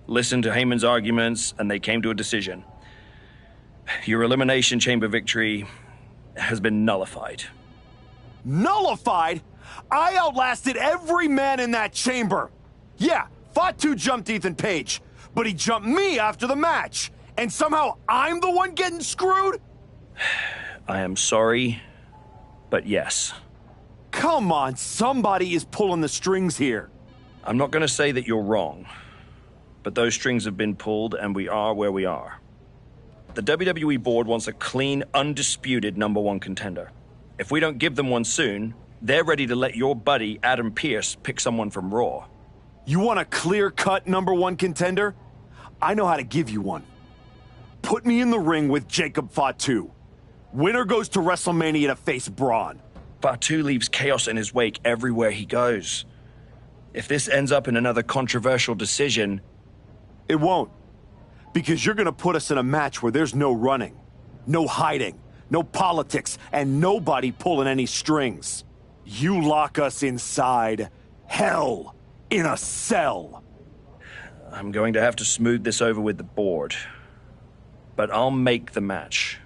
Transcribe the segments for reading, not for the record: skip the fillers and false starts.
listened to Heyman's arguments, and they came to a decision. Your Elimination Chamber victory has been nullified. Nullified? I outlasted every man in that chamber. Yeah, Fatu jumped Ethan Page, but he jumped me after the match. And somehow I'm the one getting screwed? I am sorry, but yes. Come on, somebody is pulling the strings here. I'm not going to say that you're wrong, but those strings have been pulled and we are where we are. The WWE board wants a clean, undisputed #1 contender. If we don't give them one soon, they're ready to let your buddy Adam Pearce pick someone from Raw. You want a clear-cut #1 contender? I know how to give you one. Put me in the ring with Jacob Fatu. Winner goes to WrestleMania to face Braun. Fatu leaves chaos in his wake everywhere he goes. If this ends up in another controversial decision... It won't. Because you're gonna put us in a match where there's no running, no hiding, no politics, and nobody pulling any strings. You lock us inside hell in a cell. I'm going to have to smooth this over with the board. But I'll make the match.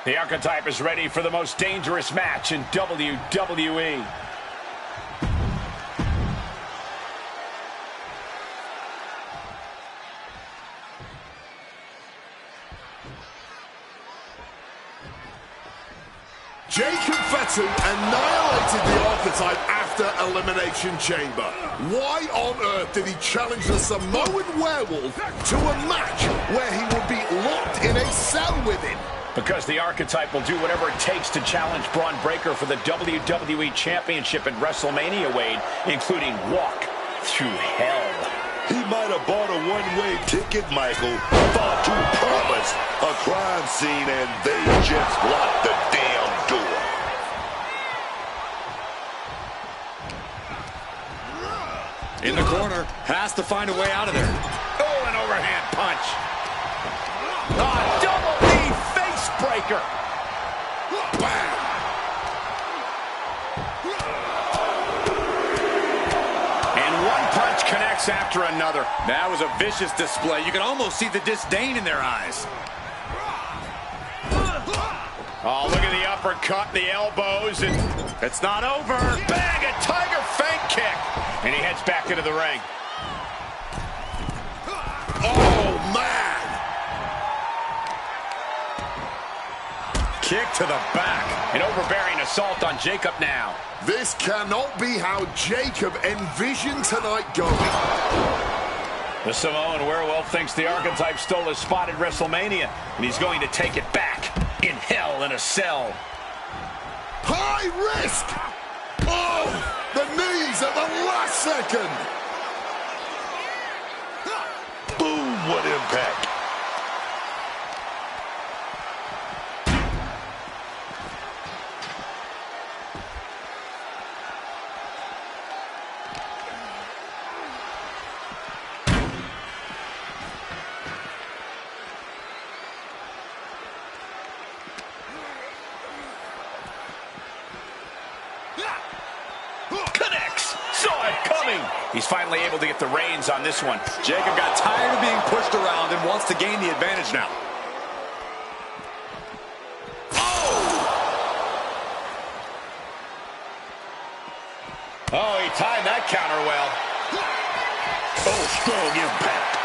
The Archetype is ready for the most dangerous match in WWE. Jacob Fatu annihilated the Archetype after Elimination Chamber. Why on earth did he challenge the Samoan Werewolf to a match where he would be locked in a cell with him? Because the Archetype will do whatever it takes to challenge Braun Breaker for the WWE Championship at WrestleMania, Wade, including walk through hell. He might have bought a one-way ticket, Michael. Fatu promised a crime scene, and they just locked the damn door. In the corner, has to find a way out of there. Oh, an overhand punch. Double knee face breaker. Bam! And one punch connects after another. That was a vicious display. You can almost see the disdain in their eyes. Oh, look at the uppercut, the elbows, and it's not over. Bang, a tiger fang kick. And he heads back into the ring. Oh, man! Kick to the back. An overbearing assault on Jacob now. This cannot be how Jacob envisioned tonight going. The Samoan Werewolf thinks the Archetype stole his spot at WrestleMania, and he's going to take it back in hell in a cell. High risk! Oh, the knees at the last second. Boom, what impact. He's finally able to get the reins on this one. Jacob got tired of being pushed around and wants to gain the advantage now. Oh, he timed that counter well. Oh, strong impact.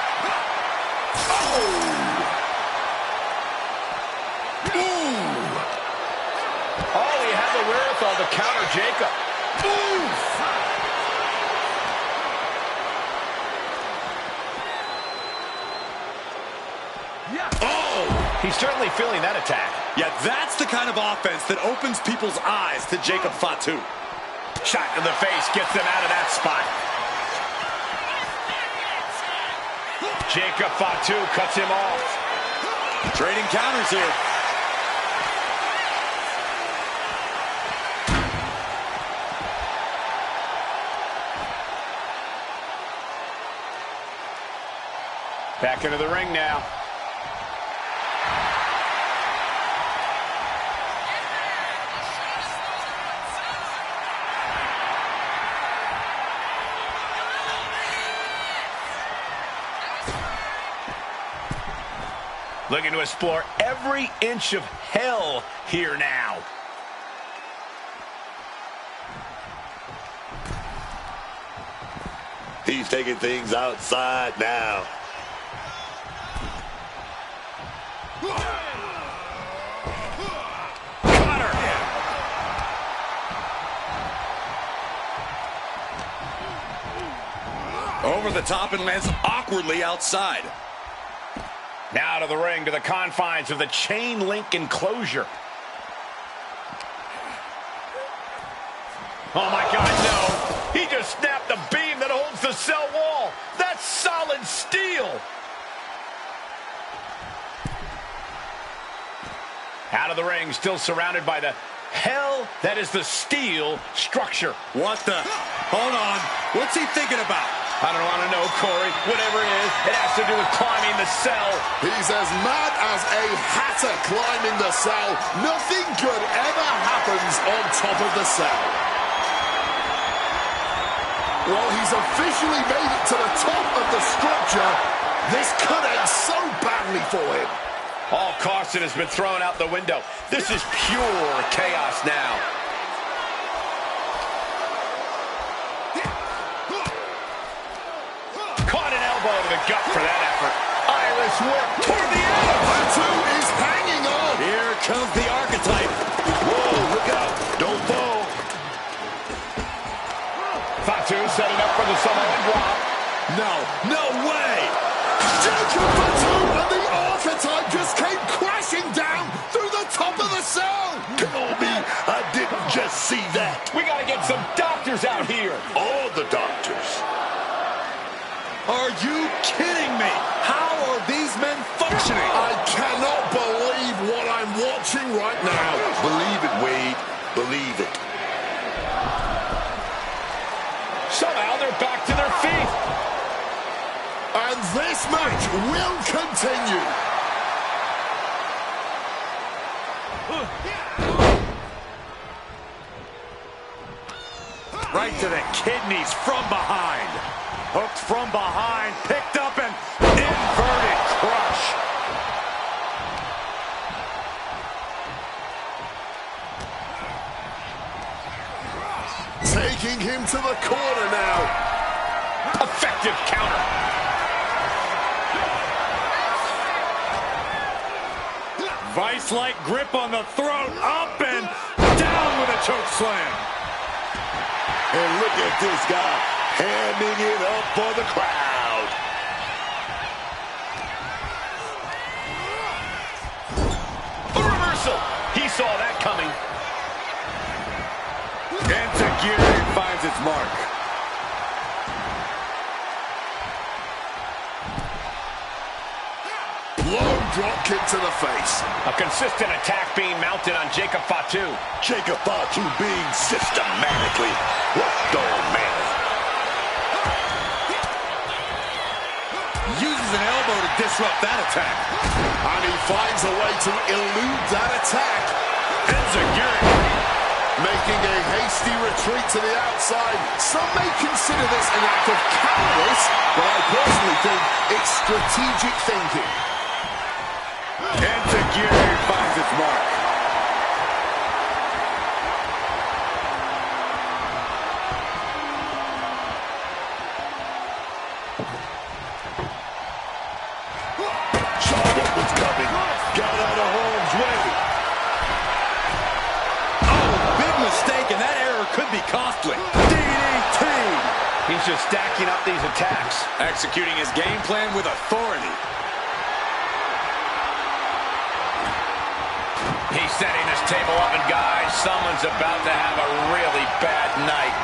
Oh, he had the wherewithal to counter Jacob. Oh! He's certainly feeling that attack. Yeah, that's the kind of offense that opens people's eyes to Jacob Fatu. Shot in the face gets them out of that spot. Jacob Fatu cuts him off. Trading counters here. Back into the ring now. Looking to explore every inch of hell here now. He's taking things outside now. Over the top and lands awkwardly outside. Now to the ring, to the confines of the chain link enclosure. Oh my God, no. He just snapped the beam that holds the cell wall. That's solid steel. Out of the ring, still surrounded by the hell that is the steel structure. What the? Hold on. What's he thinking about? I don't want to know, Corey. Whatever it is, it has to do with climbing the cell. He's as mad as a hatter climbing the cell. Nothing good ever happens on top of the cell. Well, he's officially made it to the top of the structure. This could end so badly for him. All caution has been thrown out the window. This is pure chaos now. Caught an elbow to the gut for that effort. Irish whip toward the end. Fatu is hanging on. Here comes the archetype. Whoa, look out. Don't fall. Fatu setting up for the Samoan drop. No way. Jacob Fatu and the archetype just came crashing down through the top of the cell. Tell me I didn't just see that. We got to get some doctors out here. All the doctors. Are you kidding me? How are these men functioning? I cannot believe what I'm watching right now. Believe it, Wade. Believe it. Somehow they're back to their feet. And this match will continue. Right to the kidneys from behind. Hooked from behind, picked up and inverted crush. Taking him to the corner now. Effective counter. Vice-like grip on the throat, up and down with a choke slam. And look at this guy hamming it up for the crowd. A reversal. He saw that coming. Enzuigiri finds its mark. Low drop kick to the face. A consistent attack being mounted on Jacob Fatu. Jacob Fatu being systematically worked on, man. Uses an elbow to disrupt that attack. And he finds a way to elude that attack. Enzuigiri making a hasty retreat to the outside. Some may consider this an act of cowardice, but I personally think it's strategic thinking. Enzuigiri finds its mark. Saw what was coming. Got out of harm's way. Oh, big mistake, and that error could be costly. DDT! He's just stacking up these attacks. Executing his game plan with authority. table up, and guys, someone's about to have a really bad night.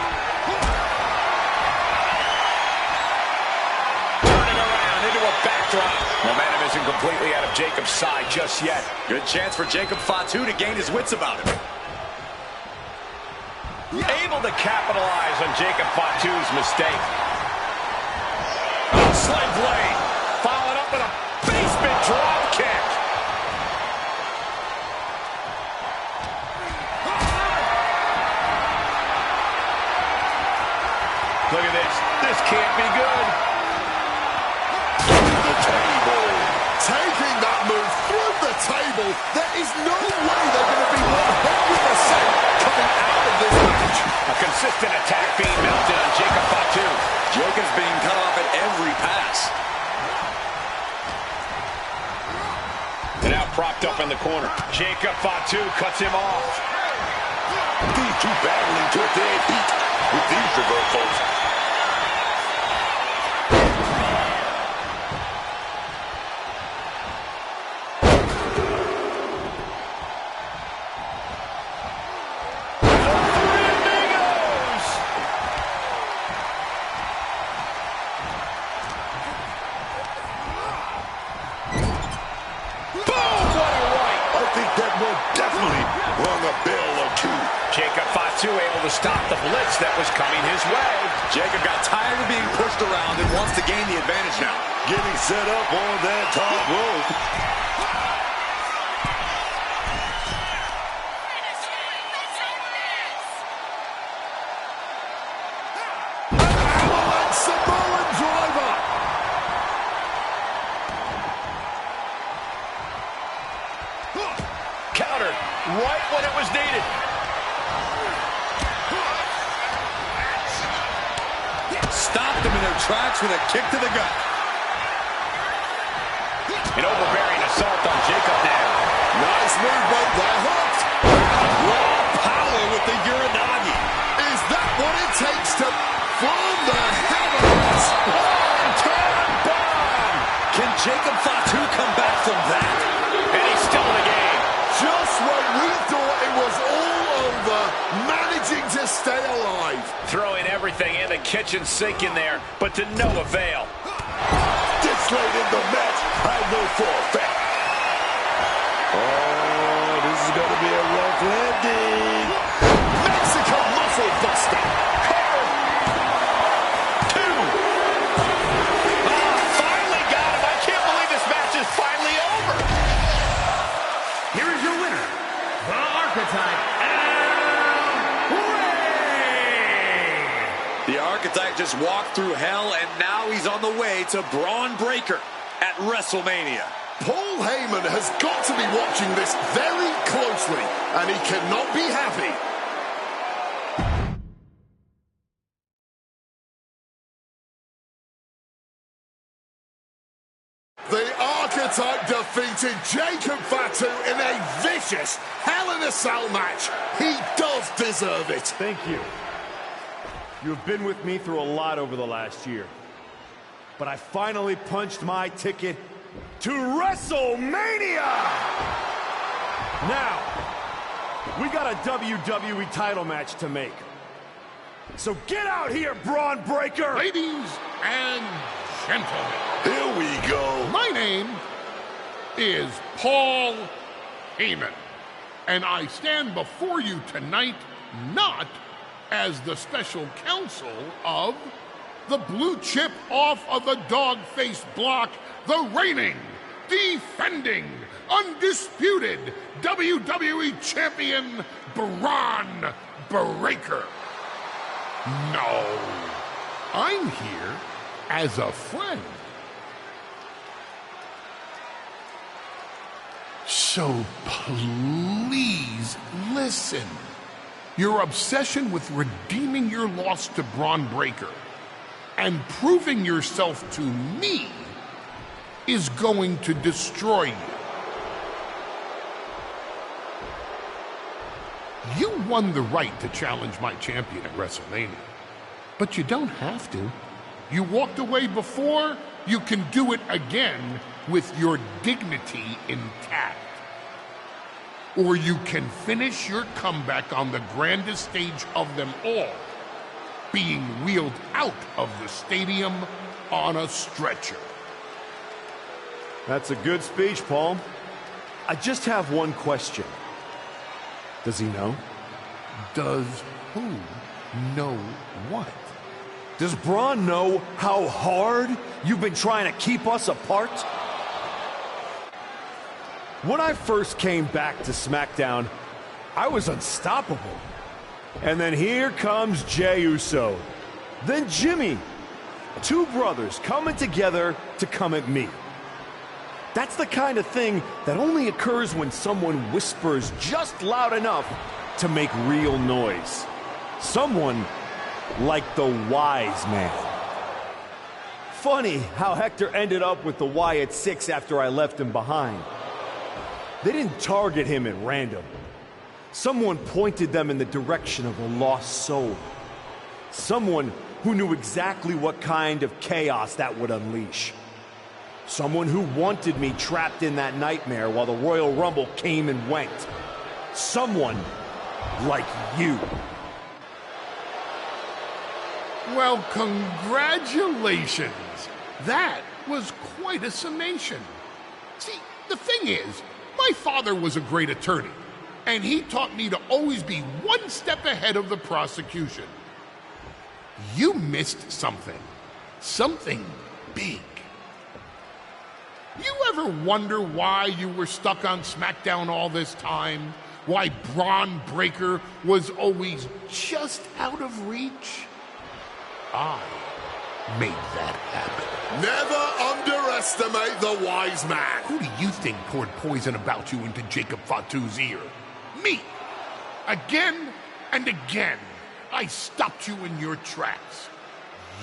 Turning around into a backdrop. Momentum isn't completely out of Jacob's side just yet. Good chance for Jacob Fatu to gain his wits about him. Able to capitalize on Jacob Fatu's mistake. Oh, slave blade. Followed up with a basement drop kick. Look at this. This can't be good. The table. Taking that move through the table, there is no way they're going to be 100% coming out of this match. A consistent attack being mounted on Jacob Fatu. Jacob's being cut off at every pass. And now propped up in the corner. Jacob Fatu cuts him off. These two battling to a dead heat with these reversals. Jacob Fatu able to stop the blitz that was coming his way. Jacob got tired of being pushed around and wants to gain the advantage now. Getting set up on that top rope. Samoan driver. Countered right when it was needed. Stopped them in their tracks with a kick to the gut. An overbearing assault on Jacob now. Nice movement there, hooked. Raw power with the Uranagi. Is that what it takes to from the heavens? Turn bomb. Can Jacob Fatu come back from that? And he's still in the game. Just when we thought it was all over, managing to stay alive. Throwing everything in the kitchen sink in there, but to no avail. This late in the match, I know for a fact. Oh, this is going to be a rough landing. Mexican muscle buster. Finally got him. I can't believe this match is finally over. Here is your winner, the Archetype, The Archetype just walked through hell, and now he's on the way to Braun Breaker at WrestleMania. Paul Heyman has got to be watching this very closely, and he cannot be happy. The Archetype defeated Jacob Fatu in a vicious Hell in a Cell match. He does deserve it. Thank you. You've been with me through a lot over the last year. But I finally punched my ticket to WrestleMania! Now, we got a WWE title match to make. So get out here, Braun Breaker! Ladies and gentlemen, Here we go. my name is Paul Heyman, and I stand before you tonight not as the special counsel of the blue chip off of the dog-faced block, the reigning, defending, undisputed WWE Champion, Braun Breaker. No, I'm here as a friend. So please listen. Your obsession with redeeming your loss to Braun Breaker and proving yourself to me is going to destroy you. You won the right to challenge my champion at WrestleMania, but you don't have to. You walked away before, you can do it again with your dignity intact. or you can finish your comeback on the grandest stage of them all, being wheeled out of the stadium on a stretcher. That's a good speech, Paul. I just have one question. Does he know? Does who know what? Does Braun know how hard you've been trying to keep us apart? When I first came back to SmackDown, I was unstoppable. And then here comes Jey Uso. Then Jimmy. Two brothers coming together to come at me. That's the kind of thing that only occurs when someone whispers just loud enough to make real noise. Someone like the wise man. Funny how Hector ended up with the Wyatt Six after I left him behind. They didn't target him at random. Someone pointed them in the direction of a lost soul. Someone who knew exactly what kind of chaos that would unleash. Someone who wanted me trapped in that nightmare while the Royal Rumble came and went. Someone like you. Well, congratulations. That was quite a summation. See, the thing is, my father was a great attorney, and he taught me to always be one step ahead of the prosecution. You missed something. Something big. You ever wonder why you were stuck on SmackDown all this time? Why Braun Breaker was always just out of reach? I made that happen. Never underestimate the wise man. Who do you think poured poison about you into Jacob Fatu's ear? Me. Again and again, I stopped you in your tracks.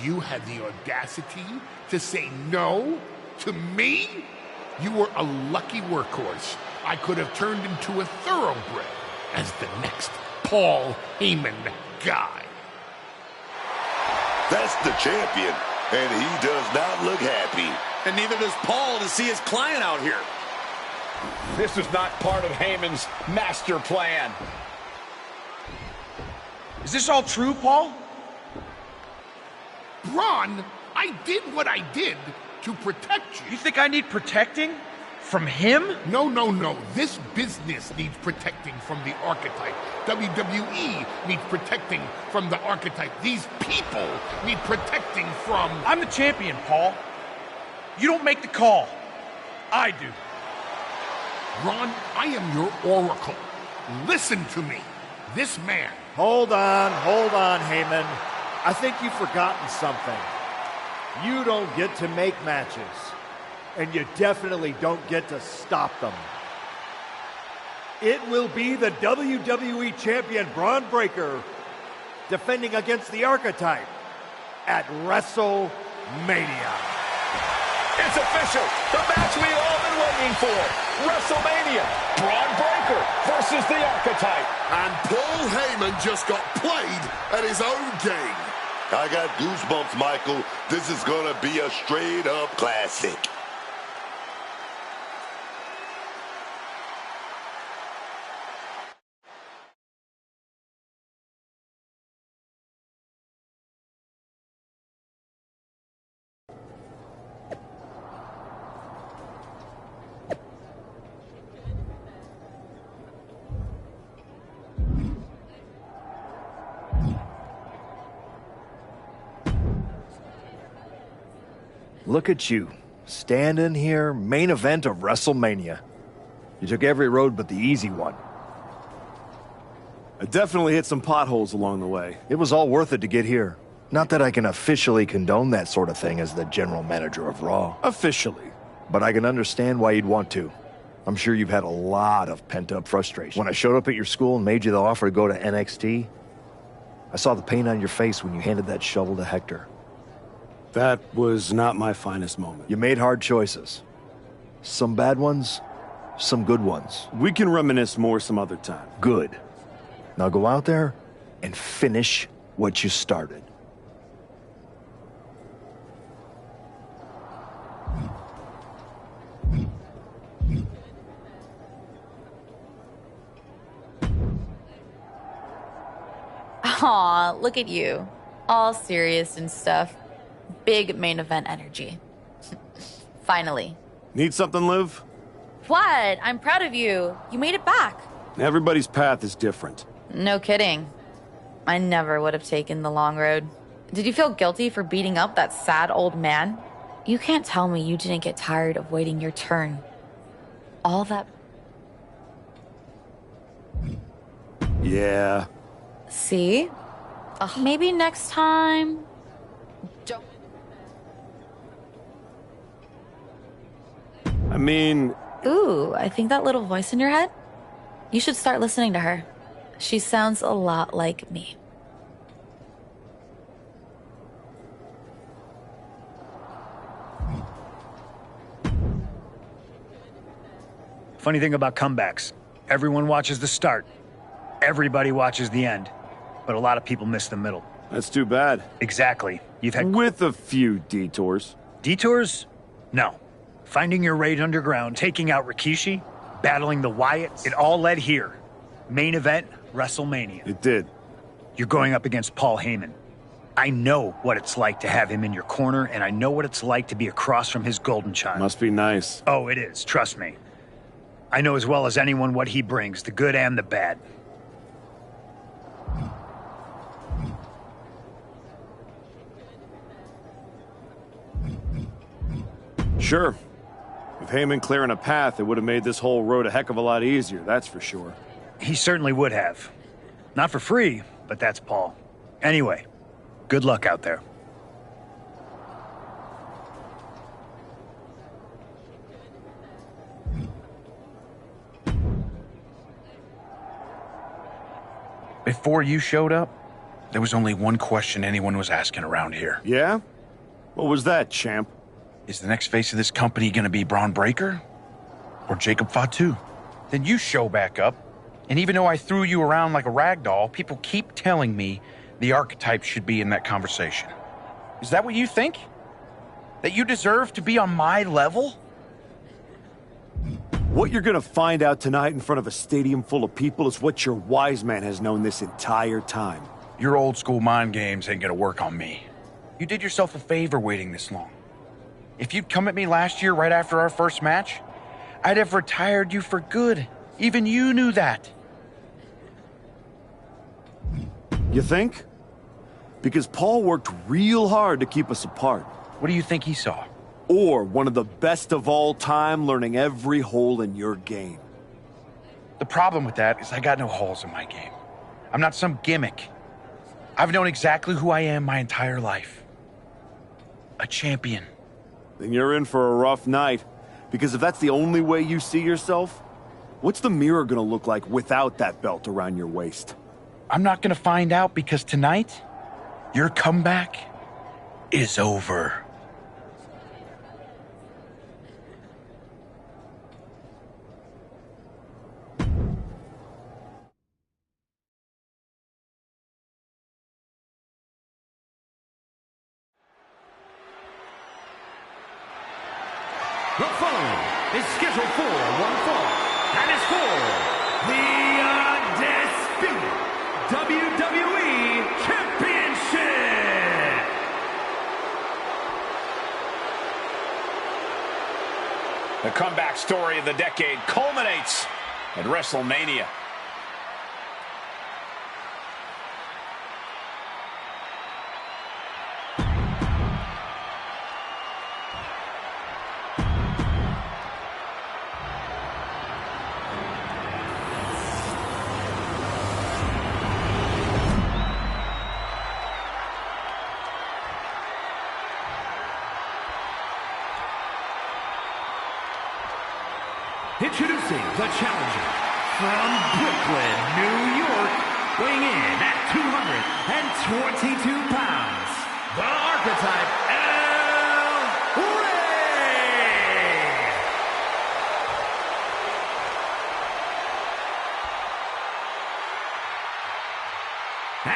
You had the audacity to say no to me? You were a lucky workhorse. I could have turned into a thoroughbred as the next Paul Heyman guy. That's the champion, and he does not look happy. And neither does Paul to see his client out here. This is not part of Heyman's master plan. Is this all true, Paul? Braun, I did what I did to protect you. You think I need protecting? From him? No, no, no. This business needs protecting from the archetype. WWE needs protecting from the archetype. These people need protecting from... I'm the champion, Paul. You don't make the call. I do. Ron, I am your oracle. Listen to me. This man... Hold on, Heyman. I think you've forgotten something. You don't get to make matches. And you definitely don't get to stop them. It will be the WWE Champion Braun Breaker defending against the Archetype at WrestleMania. It's official. The match we've all been waiting for. WrestleMania. Braun Breaker versus the Archetype. And Paul Heyman just got played at his own game. I got goosebumps, Michael. This is gonna be a straight-up classic. Look at you, standing here, main event of WrestleMania. You took every road but the easy one. I definitely hit some potholes along the way. It was all worth it to get here. Not that I can officially condone that sort of thing as the general manager of Raw. Officially. But I can understand why you'd want to. I'm sure you've had a lot of pent-up frustration. When I showed up at your school and made you the offer to go to NXT, I saw the pain on your face when you handed that shovel to Hector. That was not my finest moment. You made hard choices. Some bad ones, some good ones. We can reminisce more some other time. Good. Now go out there and finish what you started. Aw, look at you. All serious and stuff. Big main event energy. Finally. Need something, Liv? What? I'm proud of you. You made it back. Everybody's path is different. No kidding. I never would have taken the long road. Did you feel guilty for beating up that sad old man? You can't tell me you didn't get tired of waiting your turn. All that... Yeah. See? Maybe next time... Don't... I mean... Ooh, I think that little voice in your head? You should start listening to her. She sounds a lot like me. Funny thing about comebacks, everyone watches the start. Everybody watches the end. But a lot of people miss the middle. That's too bad. Exactly. You've had... With a few detours. Detours? No. Finding your raid underground, taking out Rikishi, battling the Wyatts, it all led here. Main event, WrestleMania. It did. You're going up against Paul Heyman. I know what it's like to have him in your corner, and I know what it's like to be across from his golden child. Must be nice. Oh, it is. Trust me. I know as well as anyone what he brings, the good and the bad. Sure. With Heyman clearing a path, it would have made this whole road a heck of a lot easier, that's for sure. He certainly would have. Not for free, but that's Paul. Anyway, good luck out there. Before you showed up, there was only one question anyone was asking around here. Yeah? What was that, champ? Is the next face of this company gonna be Braun Breaker? Or Jacob Fatu? Then you show back up, and even though I threw you around like a rag doll, people keep telling me the archetype should be in that conversation. Is that what you think? That you deserve to be on my level? What you're gonna find out tonight in front of a stadium full of people is what your wise man has known this entire time. Your old school mind games ain't gonna work on me. You did yourself a favor waiting this long. If you'd come at me last year right after our first match, I'd have retired you for good. Even you knew that. You think? Because Paul worked real hard to keep us apart. What do you think he saw? Or one of the best of all time learning every hole in your game. The problem with that is I got no holes in my game. I'm not some gimmick. I've known exactly who I am my entire life. A champion. Then you're in for a rough night. Because if that's the only way you see yourself, what's the mirror gonna look like without that belt around your waist? I'm not gonna find out because tonight, your comeback is over. The following is scheduled for one fall, and is for the undisputed WWE Championship. The comeback story of the decade culminates at WrestleMania. Introducing the challenger from Brooklyn, New York, weighing in at 222 pounds, the archetype, Rey!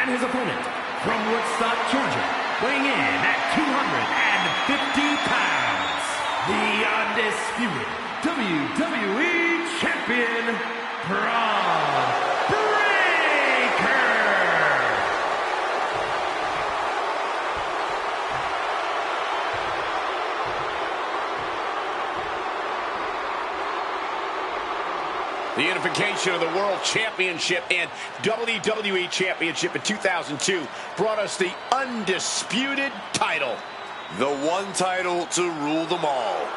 And his opponent from Woodstock, Georgia, weighing in at 250 pounds, the undisputed WWE Champion, Braun Breaker! The unification of the World Championship and WWE Championship in 2002 brought us the undisputed title. The one title to rule them all.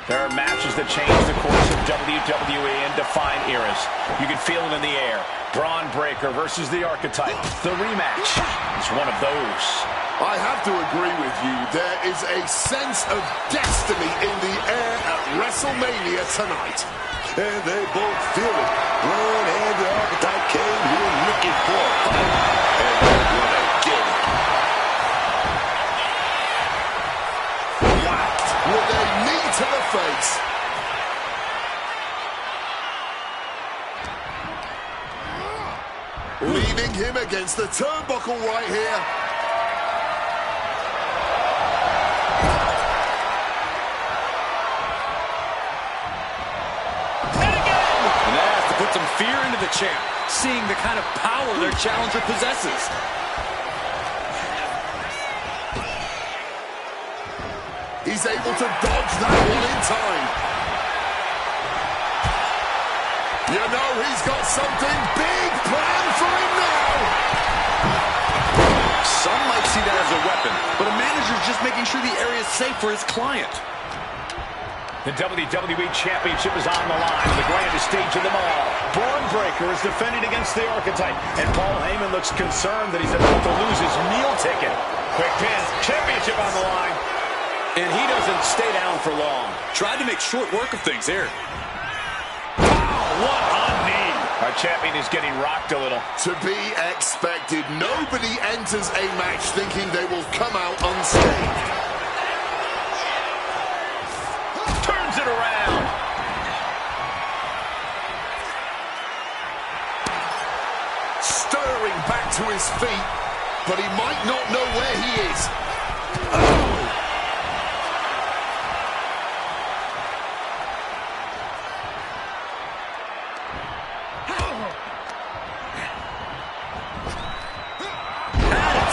There are matches that change the course of WWE and define eras. You can feel them in the air. Braun Breaker versus the Archetype. The rematch is one of those. I have to agree with you. There is a sense of destiny in the air at WrestleMania tonight. And they both feel it. Braun and the Archetype came here looking for a fight. And they're gonna get it. Whacked with a knee to the face. Leaving him against the turnbuckle right here. And that has to put some fear into the champ, seeing the kind of power their challenger possesses. He's able to dodge that one in time. You know he's got something big planned for him now. Some might see that as a weapon, but a manager's just making sure the area is safe for his client. The WWE Championship is on the line, the grandest stage of them all. Braun Breaker is defending against the Archetype, and Paul Heyman looks concerned that he's about to lose his meal ticket. Quick pin, championship on the line. And he doesn't stay down for long. Tried to make short work of things here. What a knee. Our champion is getting rocked a little. To be expected. Nobody enters a match thinking they will come out unscathed. Turns it around. Stirring back to his feet, but he might not know where he is. Oh!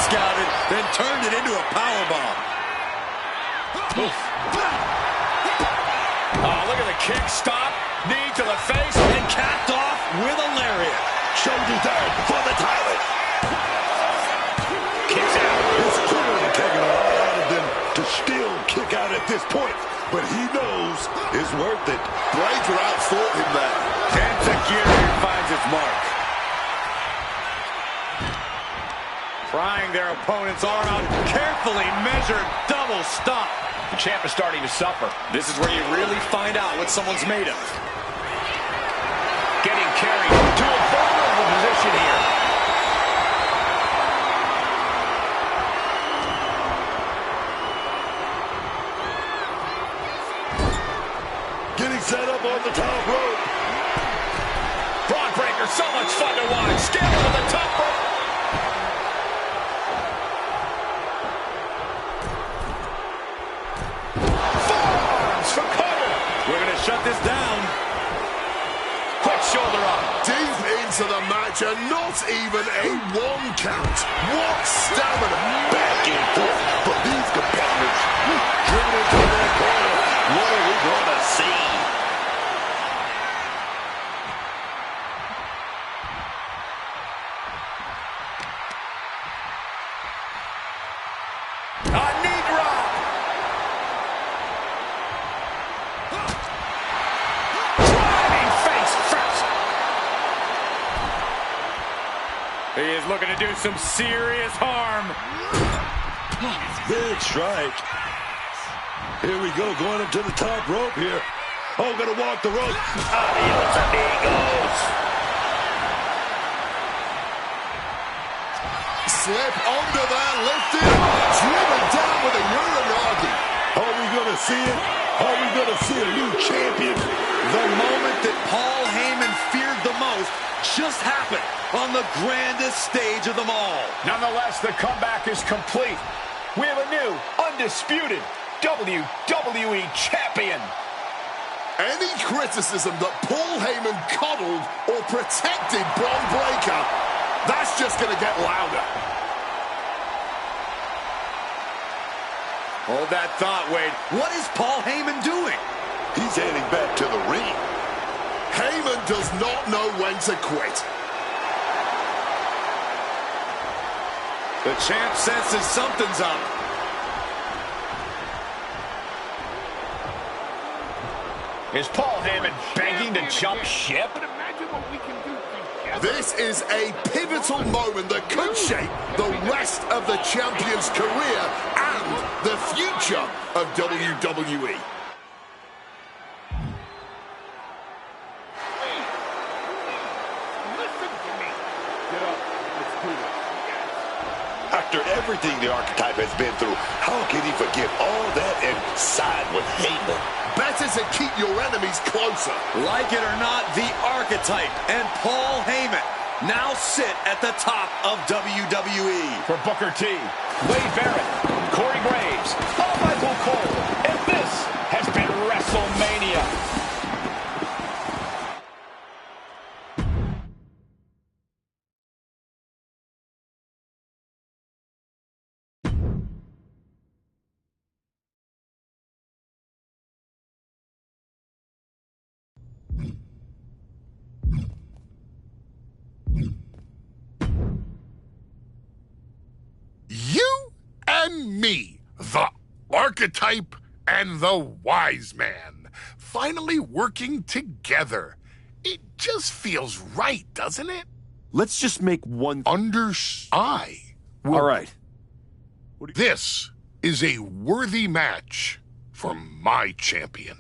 Scouted, then turned it into a powerbomb. Oh, look at the kick, stop, knee to the face, And capped off with a lariat. Shoulders down for the title. kicks out. It's clearly taking a lot out of them to still kick out at this point. But he knows it's worth it. Breaker outfought him there. Security finds its mark. Prying their opponent's arm out. Carefully measured double stomp. The champ is starting to suffer. This is where you really find out what someone's made of. Getting carried to a vulnerable position here. Getting set up on the top rope. Braun Breaker, so much fun to watch. Scaling to the top rope. Forearms for cover. We're going to shut this down. Quick shoulder up. Deep into the match and not even a 1 count. What stamina. Back and forth for these competitors. Driven into their corner. What are we going to see? A knee drop. Driving face first. He is looking to do some serious harm. Big strike. Here we go, going up to the top rope here. Oh, gonna walk the rope. Adios, amigos. Slip under there, lifted, driven down with a Uranagi. Are we gonna see it? Are we gonna see a new champion? The moment that Paul Heyman feared the most just happened on the grandest stage of them all. Nonetheless, the comeback is complete. We have a new, undisputed WWE Champion. Any criticism that Paul Heyman coddled or protected Bron Breakker, that's just going to get louder. Hold that thought, Wade. What is Paul Heyman doing? He's heading back to the ring. Heyman does not know when to quit. The champ senses something's up. Is Paul Heyman begging to jump ship? This is a pivotal moment that could shape the rest of the champion's career and the future of WWE. After everything the Archetype has been through, how can he forget all that and side with Heyman? Better to keep your enemies closer. Like it or not, the Archetype and Paul Heyman now sit at the top of WWE. For Booker T, Wade Barrett, Corey Graves, Michael Cole, and this has been WrestleMania. You and me, the Archetype and the Wise Man, finally working together. It just feels right, doesn't it? Let's just make one... All right. This is a worthy match for my champion.